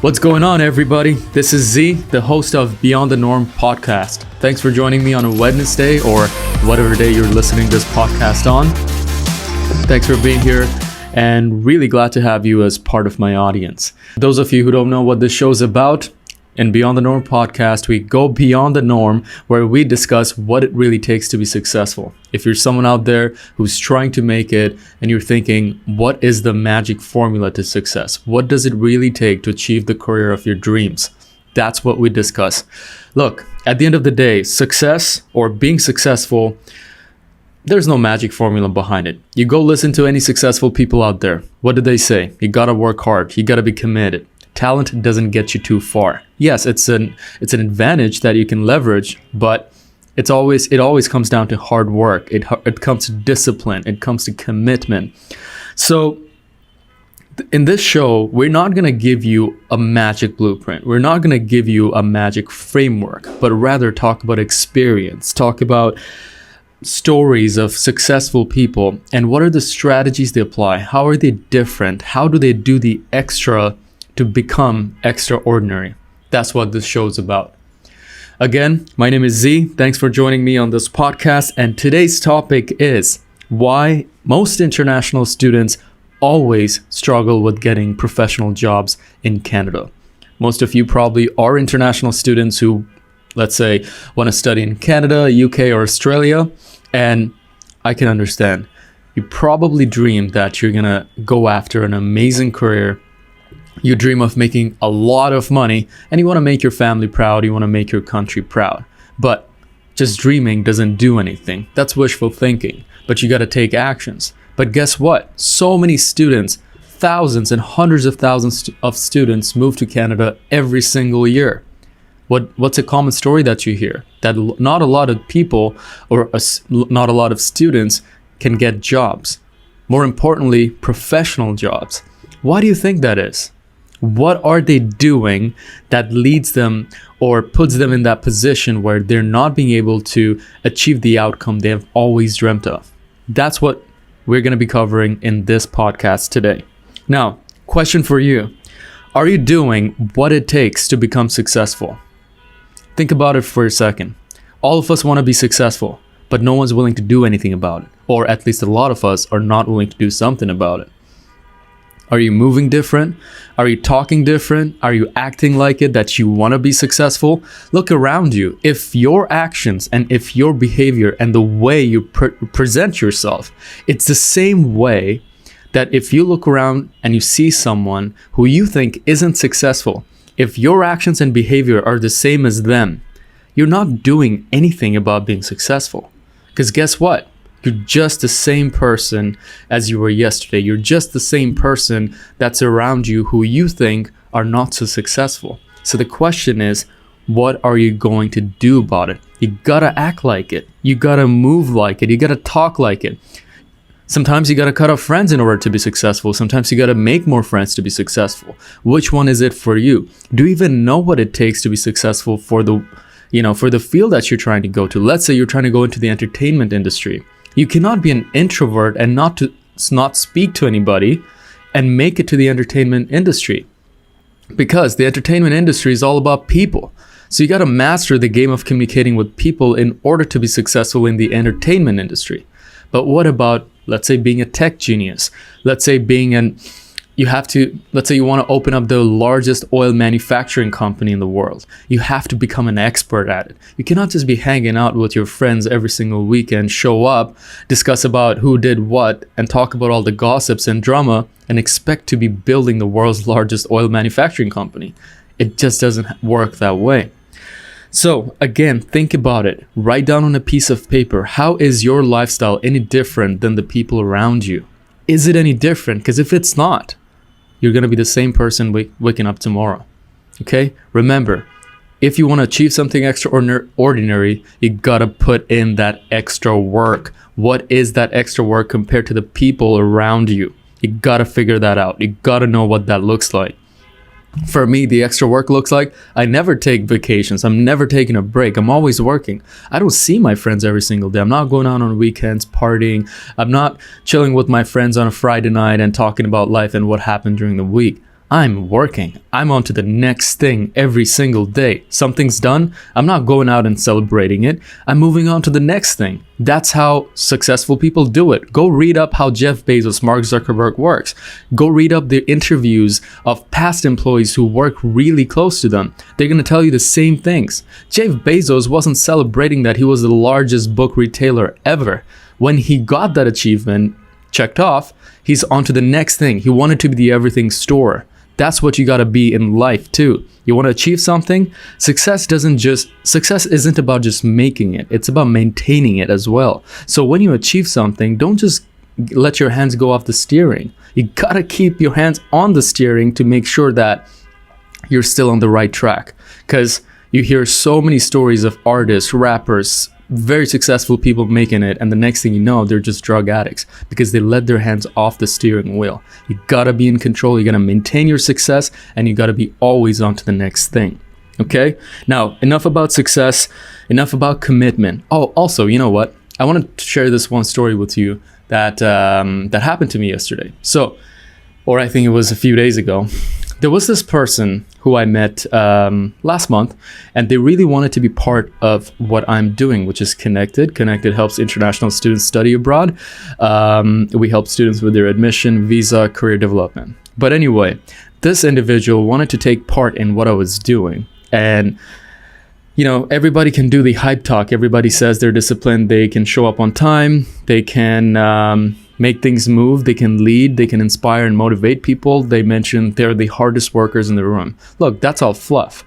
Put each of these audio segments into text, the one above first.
What's going on, everybody? This is Z, the host of Beyond the Norm podcast. Thanks for joining me on a Wednesday or whatever day you're listening this podcast on. Thanks for being here and really glad to have you as part of my audience. Those of you who don't know what this show's about, in Beyond the Norm podcast, we go beyond the norm where we discuss what it really takes to be successful. If you're someone out there who's trying to make it and you're thinking, what is the magic formula to success? What does it really take to achieve the career of your dreams? That's what we discuss. Look, at the end of the day, success or being successful, there's no magic formula behind it. You go listen to any successful people out there. What do they say? You gotta work hard. You gotta be committed. Talent doesn't get you too far. Yes, it's an advantage that you can leverage, but it always comes down to hard work. It comes to discipline. It comes to commitment. So in this show, we're not going to give you a magic blueprint. We're not going to give you a magic framework, but rather talk about experience, talk about stories of successful people and what are the strategies they apply? How are they different? How do they do the extra to become extraordinary? That's what this show is about. Again, my name is Z. Thanks for joining me on this podcast. And today's topic is why most international students always struggle with getting professional jobs in Canada. Most of you probably are international students who, let's say, want to study in Canada, UK, or Australia. And I can understand. You probably dream that you're going to go after an amazing career. You dream of making a lot of money and you want to make your family proud. You want to make your country proud. But just dreaming doesn't do anything. That's wishful thinking. But you got to take actions. But guess what? So many students, thousands and hundreds of thousands of students move to Canada every single year. What's a common story that you hear? That not a lot of people or not a lot of students can get jobs. More importantly, professional jobs. Why do you think that is? What are they doing that leads them or puts them in that position where they're not being able to achieve the outcome they have always dreamt of? That's what we're going to be covering in this podcast today. Now, question for you. Are you doing what it takes to become successful? Think about it for a second. All of us want to be successful, but no one's willing to do anything about it. Or at least a lot of us are not willing to do something about it. Are you moving different? Are you talking different? Are you acting like it that you want to be successful? Look around you. If your actions and if your behavior and the way you present yourself, it's the same way that if you look around and you see someone who you think isn't successful, if your actions and behavior are the same as them, you're not doing anything about being successful. Because guess what? You're just the same person as you were yesterday. You're just the same person that's around you who you think are not so successful. So the question is, what are you going to do about it? You gotta act like it. You gotta move like it. You gotta talk like it. Sometimes you gotta cut off friends in order to be successful. Sometimes you gotta make more friends to be successful. Which one is it for you? Do you even know what it takes to be successful for the field that you're trying to go to? Let's say you're trying to go into the entertainment industry. You cannot be an introvert and not speak to anybody and make it to the entertainment industry, because the entertainment industry is all about people. So you got to master the game of communicating with people in order to be successful in the entertainment industry. But what about, let's say, being a tech genius? Let's say let's say you want to open up the largest oil manufacturing company in the world. You have to become an expert at it. You cannot just be hanging out with your friends every single weekend, show up, discuss about who did what, and talk about all the gossips and drama and expect to be building the world's largest oil manufacturing company. It just doesn't work that way. So again, think about it. Write down on a piece of paper, how is your lifestyle any different than the people around you? Is it any different? Because if it's not, you're going to be the same person waking up tomorrow. Okay? Remember, if you want to achieve something extraordinary, you got to put in that extra work. What is that extra work compared to the people around you? You got to figure that out. You got to know what that looks like. For me, the extra work looks like I never take vacations. I'm never taking a break. I'm always working. I don't see my friends every single day. I'm not going out on weekends partying. I'm not chilling with my friends on a Friday night and talking about life and what happened during the week. I'm working. I'm on to the next thing every single day. Something's done. I'm not going out and celebrating it. I'm moving on to the next thing. That's how successful people do it. Go read up how Jeff Bezos, Mark Zuckerberg works. Go read up the interviews of past employees who work really close to them. They're going to tell you the same things. Jeff Bezos wasn't celebrating that he was the largest book retailer ever. When he got that achievement checked off, he's on to the next thing. He wanted to be the everything store. That's what you got to be in life too. You want to achieve something? Success isn't about just making it. It's about maintaining it as well. So when you achieve something, don't just let your hands go off the steering. You got to keep your hands on the steering to make sure that you're still on the right track. Because you hear so many stories of artists, rappers, very successful people making it, and the next thing you know, they're just drug addicts because they let their hands off the steering wheel. You gotta be in control. You gotta maintain your success, and you gotta be always on to the next thing. Okay? Now, enough about success, enough about commitment. Oh, also, you know what? I want to share this one story with you that happened to me yesterday. Or I think it was a few days ago. There was this person who I met last month, and they really wanted to be part of what I'm doing, which is Connected. Connected helps international students study abroad. We help students with their admission, visa, career development. But anyway, this individual wanted to take part in what I was doing. And, you know, everybody can do the hype talk. Everybody says they're disciplined. They can show up on time. They can make things move. They can lead. They can inspire and motivate people. They mentioned they're the hardest workers in the room. Look, that's all fluff.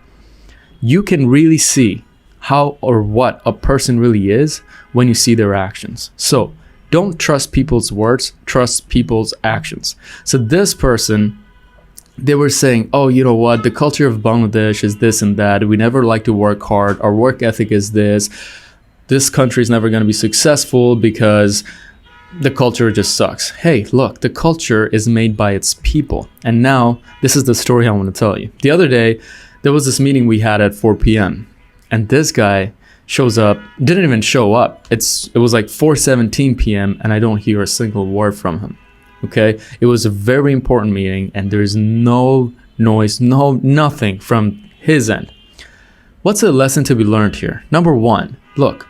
You can really see how or what a person really is when you see their actions. So don't trust people's words, trust people's actions. So this person, they were saying, oh, you know what? The culture of Bangladesh is this and that. We never like to work hard. Our work ethic is this. This country is never going to be successful because the culture just sucks. Hey, look, the culture is made by its people. And now, this is the story I want to tell you. The other day, there was this meeting we had at 4 p.m. And this guy shows up, didn't even show up. It was like 4:17 p.m. and I don't hear a single word from him. Okay? It was a very important meeting and there's no noise, nothing from his end. What's the lesson to be learned here? Number one, look,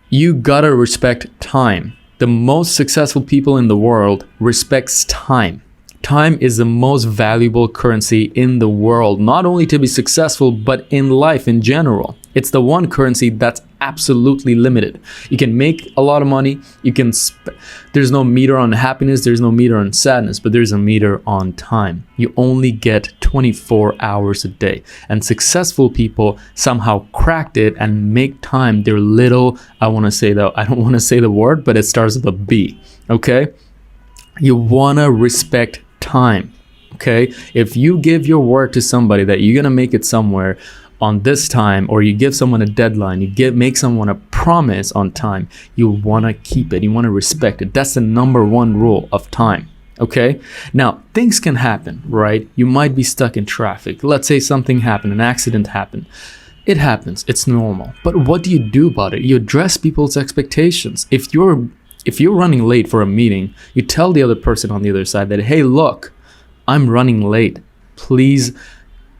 you gotta respect time. The most successful people in the world respects time. Time is the most valuable currency in the world, not only to be successful, but in life in general. It's the one currency that's absolutely limited. You can make a lot of money. There's no meter on happiness. There's no meter on sadness, but there's a meter on time. You only get 24 hours a day. And successful people somehow cracked it and make time their little, I don't want to say the word, but it starts with a B. Okay? You want to respect time. Okay? If you give your word to somebody that you're going to make it somewhere on this time, or you give someone a deadline, make someone a promise on time, you want to keep it. You want to respect it. That's the number one rule of time. Okay? Now, things can happen, right? You might be stuck in traffic. Let's say something happened, an accident happened. It happens. It's normal. But what do you do about it? You address people's expectations. If you're running late for a meeting, you tell the other person on the other side that, hey, look, I'm running late. Please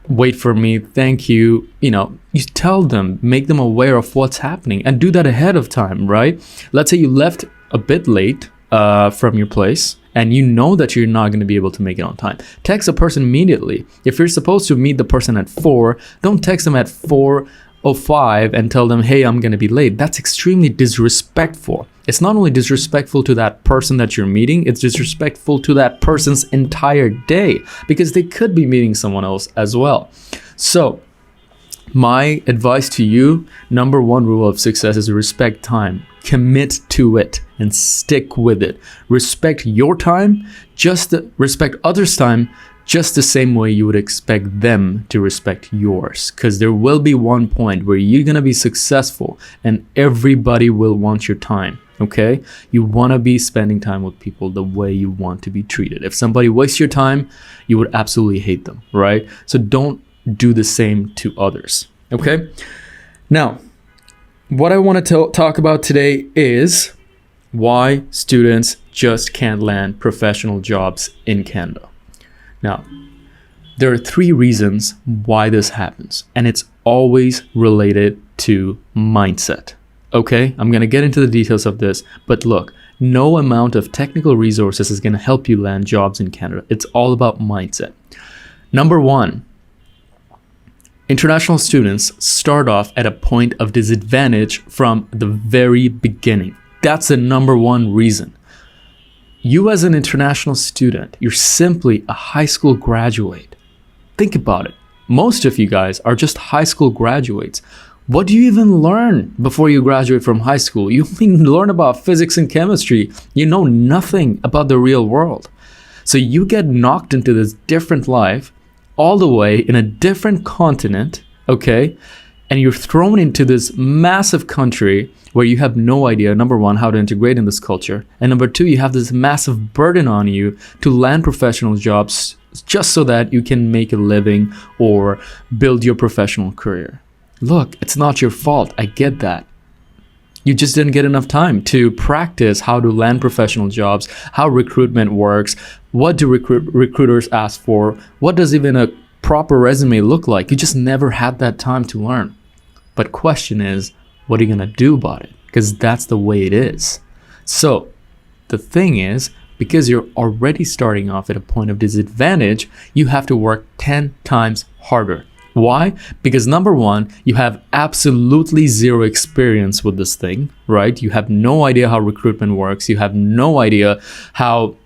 wait for me. Thank you. You tell them, make them aware of what's happening and do that ahead of time, right? Let's say you left a bit late from your place and you know that you're not going to be able to make it on time. Text a person immediately. If you're supposed to meet the person at 4, don't text them at 4:05 and tell them, hey, I'm going to be late. That's extremely disrespectful. It's not only disrespectful to that person that you're meeting, it's disrespectful to that person's entire day because they could be meeting someone else as well. So, my advice to you, number one rule of success is respect time. Commit to it and stick with it. Respect your time, respect others' time, just the same way you would expect them to respect yours. Because there will be one point where you're going to be successful and everybody will want your time. Okay? You want to be spending time with people the way you want to be treated. If somebody wastes your time, you would absolutely hate them, right? So don't do the same to others. Okay? Now, what I want to talk about today is why students just can't land professional jobs in Canada. Now, there are 3 reasons why this happens, and it's always related to mindset. Okay, I'm going to get into the details of this, but look, no amount of technical resources is going to help you land jobs in Canada. It's all about mindset. Number 1, international students start off at a point of disadvantage from the very beginning. That's the number 1 reason. You as an international student, you're simply a high school graduate. Think about it. Most of you guys are just high school graduates. What do you even learn before you graduate from high school? You only learn about physics and chemistry. You know nothing about the real world. So you get knocked into this different life all the way in a different continent, okay? And you're thrown into this massive country where you have no idea, number 1, how to integrate in this culture. And number 2, you have this massive burden on you to land professional jobs just so that you can make a living or build your professional career. Look, it's not your fault. I get that. You just didn't get enough time to practice how to land professional jobs, how recruitment works, what do recruiters ask for, what does even a proper resume look like. You just never had that time to learn. But question is, what are you going to do about it? Because that's the way it is. So the thing is, because you're already starting off at a point of disadvantage, you have to work 10 times harder. Why? Because number 1, you have absolutely zero experience with this thing, right? You have no idea how recruitment works. You have no idea how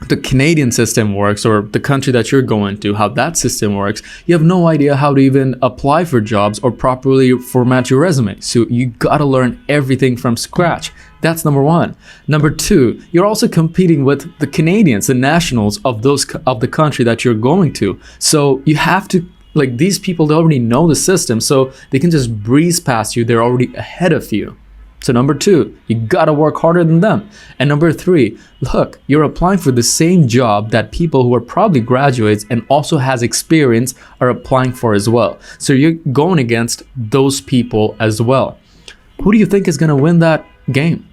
the Canadian system works, or the country that you're going to, how that system works. You have no idea how to even apply for jobs or properly format your resume. So you gotta learn everything from scratch. That's number 1. Number 2, you're also competing with the Canadians, the nationals of the country that you're going to. So you have to, like, these people, they already know the system, so they can just breeze past you. They're already ahead of you. So number 2, you gotta work harder than them. And number 3, look, you're applying for the same job that people who are probably graduates and also has experience are applying for as well. So you're going against those people as well. Who do you think is gonna win that game?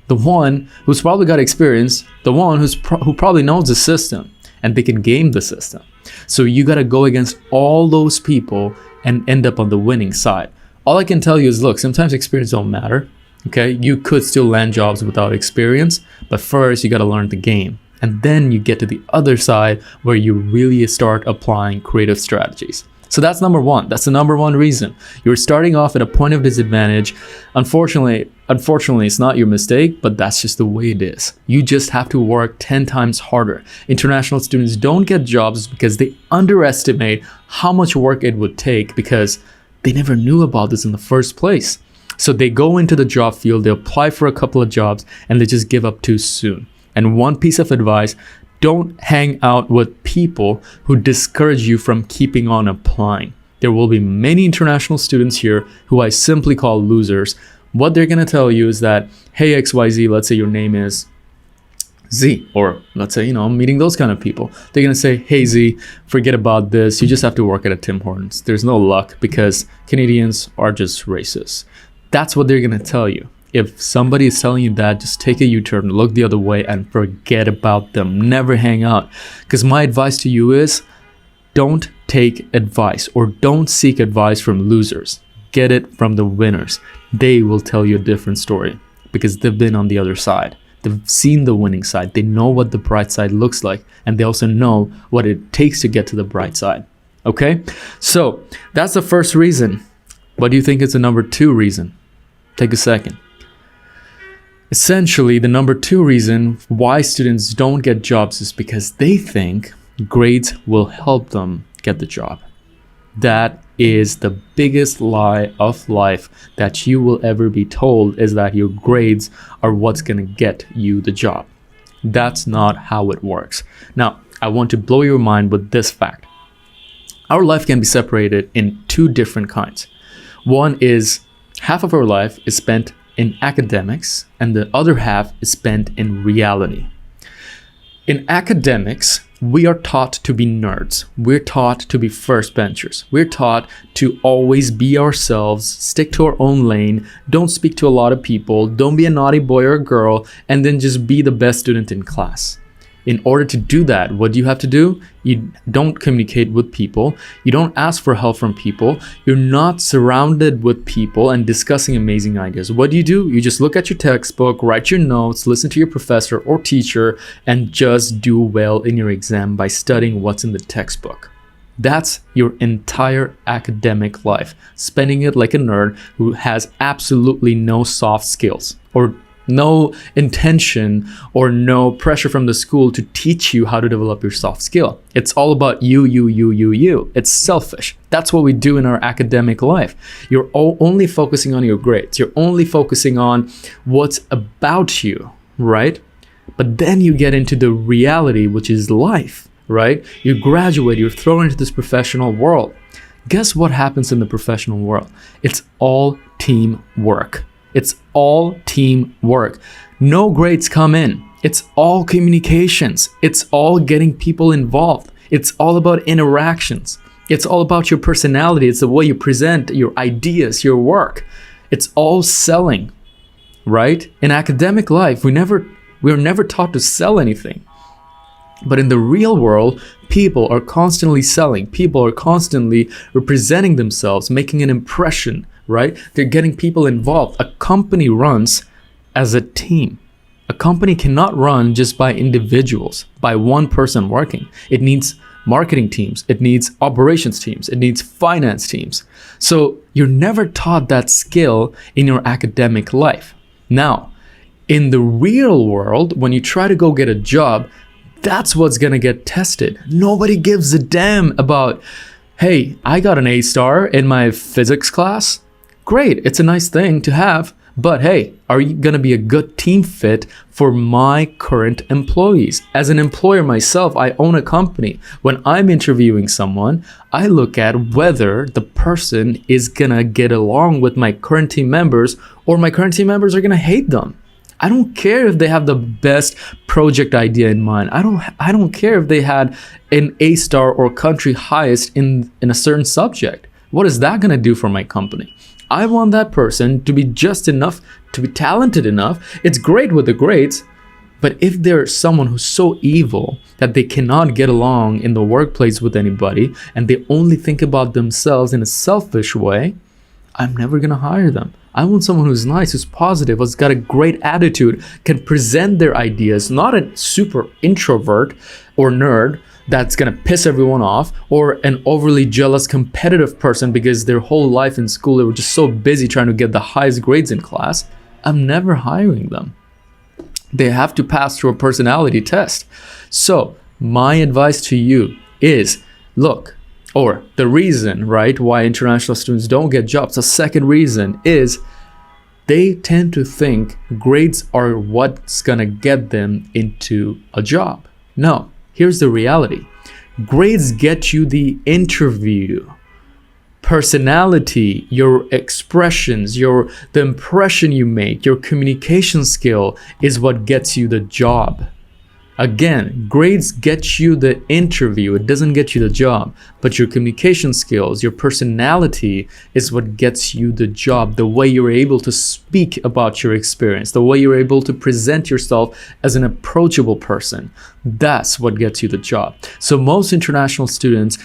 The one who's probably got experience, the one who probably knows the system, and they can game the system. So you got to go against all those people and end up on the winning side. All I can tell you is, look, sometimes experience don't matter. Okay, you could still land jobs without experience, but first you got to learn the game. And then you get to the other side where you really start applying creative strategies. So that's number 1. That's the number 1 reason. You're starting off at a point of disadvantage. Unfortunately, it's not your mistake, but that's just the way it is. You just have to work 10 times harder. International students don't get jobs because they underestimate how much work it would take because they never knew about this in the first place. So they go into the job field, they apply for a couple of jobs, and they just give up too soon. And one piece of advice, don't hang out with people who discourage you from keeping on applying. There will be many international students here who I simply call losers. What they're going to tell you is that, hey, XYZ, let's say your name is Z, or let's say, I'm meeting those kind of people. They're going to say, hey, Z, forget about this. You just have to work at a Tim Hortons. There's no luck because Canadians are just racist. That's what they're going to tell you. If somebody is telling you that, just take a U-turn, look the other way, and forget about them. Never hang out. Because my advice to you is, don't take advice or don't seek advice from losers. Get it from the winners. They will tell you a different story because they've been on the other side. They've seen the winning side. They know what the bright side looks like, and they also know what it takes to get to the bright side. Okay? So that's the first reason. What do you think is the number 2 reason? Take a second. Essentially, the number 2 reason why students don't get jobs is because they think grades will help them get the job. That is the biggest lie of life that you will ever be told, is that your grades are what's going to get you the job. That's not how it works. Now, I want to blow your mind with this fact. Our life can be separated in 2 different kinds. One is half of our life is spent in academics, and the other half is spent in reality. In academics, we are taught to be nerds. We're taught to be first benchers. We're taught to always be ourselves, stick to our own lane, don't speak to a lot of people, don't be a naughty boy or girl, and then just be the best student in class. In order to do that, what do you have to do? You don't communicate with people. You don't ask for help from people. You're not surrounded with people and discussing amazing ideas. What do? You just look at your textbook, write your notes, listen to your professor or teacher, and just do well in your exam by studying what's in the textbook. That's your entire academic life, spending it like a nerd who has absolutely no soft skills or no intention or no pressure from the school to teach you how to develop your soft skill. It's all about you. It's selfish. That's what we do in our academic life. You're only focusing on your grades. You're only focusing on what's about you, right? But then you get into the reality, which is life, right? You graduate, you're thrown into this professional world. Guess what happens in the professional world? It's all teamwork. It's all teamwork. No grades come in. It's all communications. It's all getting people involved. It's all about interactions. It's all about your personality. It's the way you present your ideas, your work. It's all selling, right? In academic life, we're never taught to sell anything. But in the real world, people are constantly selling. People are constantly representing themselves, making an impression, right? They're getting people involved. A company runs as a team. A company cannot run just by individuals, by one person working. It needs marketing teams. It needs operations teams. It needs finance teams. So you're never taught that skill in your academic life. Now, in the real world, when you try to go get a job, that's what's gonna get tested. Nobody gives a damn about, hey, I got an A star in my physics class. Great, it's a nice thing to have, but hey, are you gonna be a good team fit for my current employees? As an employer myself, I own a company. When I'm interviewing someone, I look at whether the person is gonna get along with my current team members or my current team members are gonna hate them. I don't care if they have the best project idea in mind. I don't care if they had an A star or country highest in a certain subject. What is that going to do for my company? I want that person to be just enough, to be talented enough. It's great with the grades, but if there's someone who's so evil that they cannot get along in the workplace with anybody and they only think about themselves in a selfish way, I'm never going to hire them. I want someone who's nice, who's positive, who's got a great attitude, can present their ideas, not a super introvert or nerd that's gonna piss everyone off, or an overly jealous, competitive person because their whole life in school they were just so busy trying to get the highest grades in class. I'm never hiring them. They have to pass through a personality test. So my advice to you is, look, or the reason, right, why international students don't get jobs, the second reason is they tend to think grades are what's gonna get them into a job. No, here's the reality. Grades get you the interview. Personality, your expressions, the impression you make, your communication skill is what gets you the job. Again, grades get you the interview, it doesn't get you the job, but your communication skills, your personality is what gets you the job. The way you're able to speak about your experience, the way you're able to present yourself as an approachable person, that's what gets you the job. So most international students,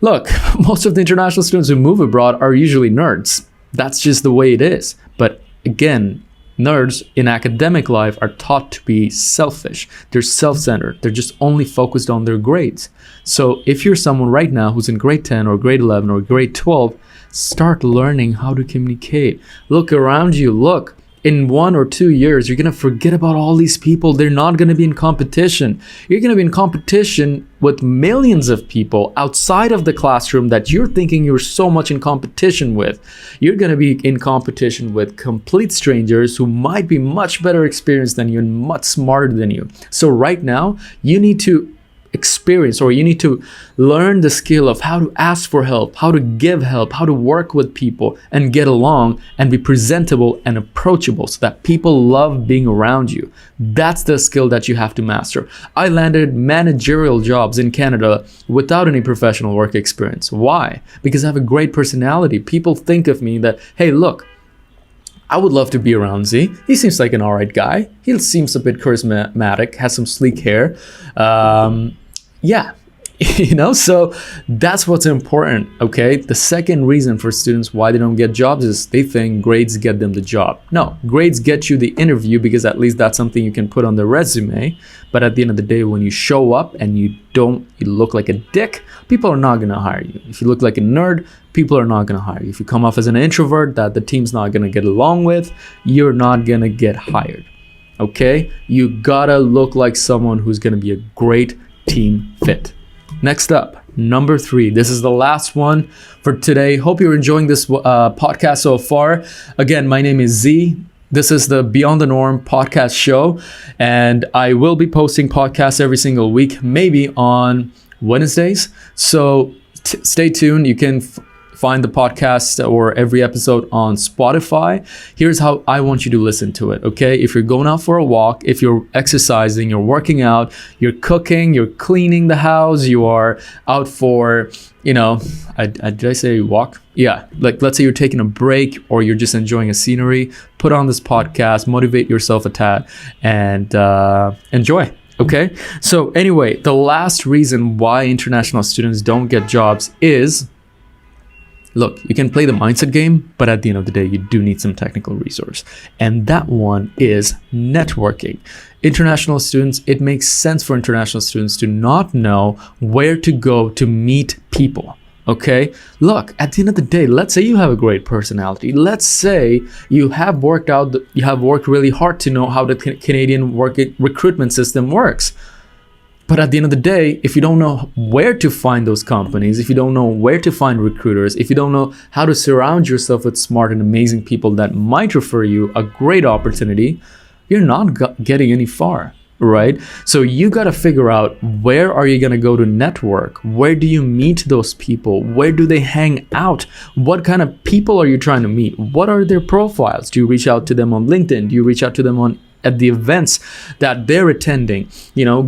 look, most of the international students who move abroad are usually nerds. That's just the way it is. But again, nerds in academic life are taught to be selfish. They're self-centered. They're just only focused on their grades. So if you're someone right now who's in grade 10 or grade 11 or grade 12, start learning how to communicate. Look around you. Look, in 1 or 2 years, you're going to forget about all these people. They're not going to be in competition. You're going to be in competition with millions of people outside of the classroom that you're thinking you're so much in competition with. You're going to be in competition with complete strangers who might be much better experienced than you and much smarter than you. So right now, you need to experience, or you need to learn the skill of how to ask for help, how to give help, how to work with people and get along and be presentable and approachable so that people love being around you. That's the skill that you have to master. I landed managerial jobs in Canada without any professional work experience. Why? Because I have a great personality. People think of me that, hey, look, I would love to be around Z. He seems like an all right guy. He seems a bit charismatic, has some sleek hair. Yeah, so that's what's important, okay? The second reason for students why they don't get jobs is they think grades get them the job. No, grades get you the interview because at least that's something you can put on the resume. But at the end of the day, when you show up and you look like a dick, people are not gonna hire you. If you look like a nerd, people are not gonna hire you. If you come off as an introvert that the team's not gonna get along with, you're not gonna get hired, okay? You gotta look like someone who's gonna be a great team fit. Next up, number 3. This is the last one for today. Hope you're enjoying this podcast so far. Again, my name is Z. This is the Beyond the Norm podcast show, and I will be posting podcasts every single week, maybe on Wednesdays. So stay tuned. You can find the podcast or every episode on Spotify. Here's how I want you to listen to it, okay? If you're going out for a walk, if you're exercising, you're working out, you're cooking, you're cleaning the house, you are out for, did I say walk? Yeah, like let's say you're taking a break or you're just enjoying a scenery, put on this podcast, motivate yourself a tad, and enjoy. Okay, so anyway, the last reason why international students don't get jobs is, look, you can play the mindset game, but at the end of the day, you do need some technical resource. And that one is networking. International students, it makes sense for international students to not know where to go to meet people. Okay, look, at the end of the day, let's say you have a great personality. Let's say you have worked really hard to know how the Canadian recruitment system works. But at the end of the day, if you don't know where to find those companies, if you don't know where to find recruiters, if you don't know how to surround yourself with smart and amazing people that might refer you a great opportunity, you're not getting any far, right? So you got to figure out, where are you going to go to network? Where do you meet those people? Where do they hang out? What kind of people are you trying to meet? What are their profiles? Do you reach out to them on LinkedIn? Do you reach out to them at the events that they're attending?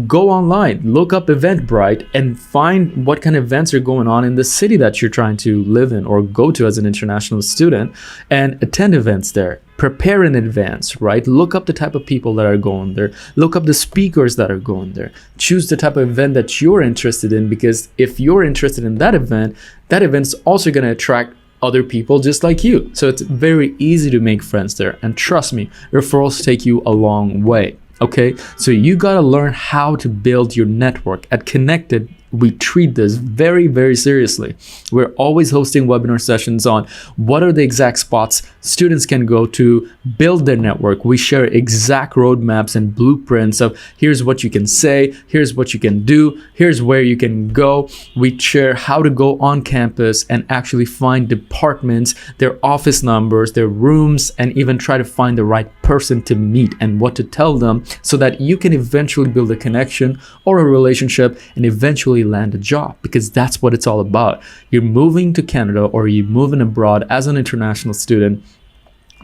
Go online, look up Eventbrite, and find what kind of events are going on in the city that you're trying to live in or go to as an international student, and attend events there. Prepare in advance, right? Look up the type of people that are going there. Look up the speakers that are going there. Choose the type of event that you're interested in, because if you're interested in that event's also going to attract other people just like you. So it's very easy to make friends there. And trust me, referrals take you a long way. Okay, so you got to learn how to build your network. At Connected, we treat this very, very seriously. We're always hosting webinar sessions on what are the exact spots students can go to build their network. We share exact roadmaps and blueprints of, here's what you can say, here's what you can do, here's where you can go. We share how to go on campus and actually find departments, their office numbers, their rooms, and even try to find the right person to meet and what to tell them, so that you can eventually build a connection or a relationship and eventually land a job, because that's what it's all about. You're moving to Canada or you're moving abroad as an international student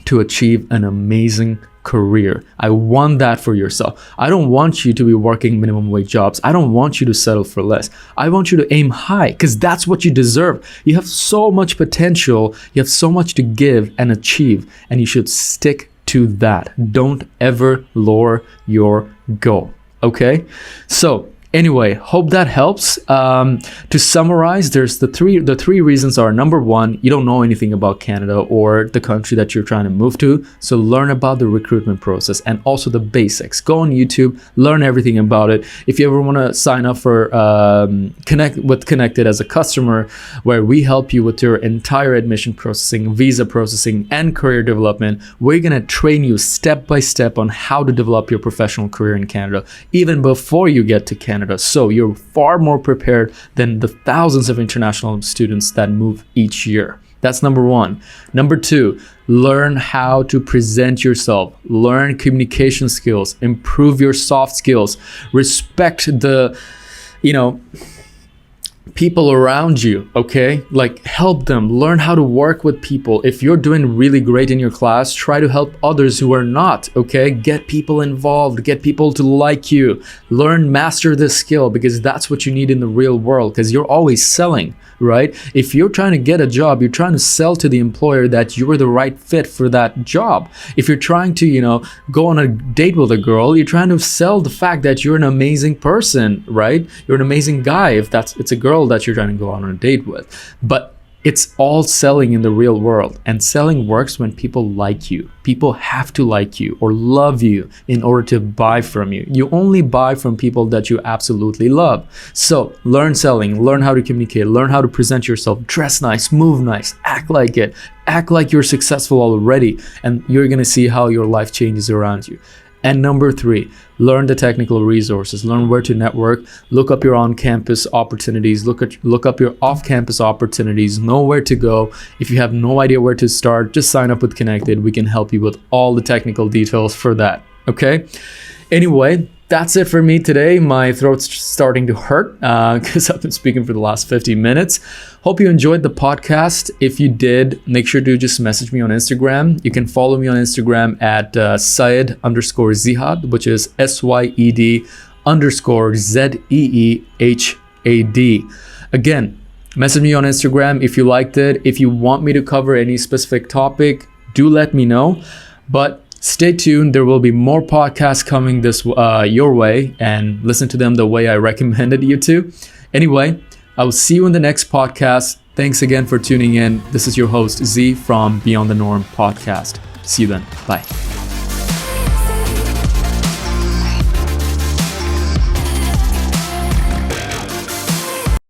to achieve an amazing career. I want that for yourself. I don't want you to be working minimum wage jobs. I don't want you to settle for less. I want you to aim high, because that's what you deserve. You have so much potential. You have so much to give and achieve, and you should stick to that. Don't ever lower your goal. Okay? So anyway, hope that helps. To summarize, there's the three reasons are: number one, you don't know anything about Canada or the country that you're trying to move to, so learn about the recruitment process and also the basics. Go on YouTube, learn everything about it. If you ever want to sign up for Connected as a customer, where we help you with your entire admission processing, visa processing, and career development, we're going to train you step by step on how to develop your professional career in Canada, even before you get to Canada. So you're far more prepared than the thousands of international students that move each year. That's number one. Number two, learn how to present yourself, learn communication skills, improve your soft skills, respect the, people around you, okay? Like, help them, learn how to work with people. If you're doing really great in your class, try to help others who are not, okay? Get people involved, get people to like you. Master this skill, because that's what you need in the real world, because you're always selling, right? If you're trying to get a job, you're trying to sell to the employer that you're the right fit for that job. If you're trying to, go on a date with a girl, you're trying to sell the fact that you're an amazing person, right? You're an amazing guy if it's a girl that you're trying to go on a date with. But it's all selling in the real world, and selling works when people like you. People have to like you or love you in order to buy from you. You only buy from people that you absolutely love. So learn selling, learn how to communicate, learn how to present yourself, dress nice, move nice, act like it, act like you're successful already, and you're gonna see how your life changes around you. And number 3, learn the technical resources, learn where to network, look up your on-campus opportunities, look up your off-campus opportunities, know where to go. If you have no idea where to start, just sign up with Connected. We can help you with all the technical details for that, okay? Anyway, that's it for me today. My throat's starting to hurt because I've been speaking for the last 50 minutes. Hope you enjoyed the podcast. If you did, make sure to just message me on Instagram. You can follow me on Instagram at Syed_Zehad, which is SYED_ZEEHAD. Again, message me on Instagram if you liked it. If you want me to cover any specific topic, do let me know. But stay tuned. There will be more podcasts coming this your way, and listen to them the way I recommended you to. Anyway, I will see you in the next podcast. Thanks again for tuning in. This is your host, Z from Beyond the Norm podcast. See you then. Bye.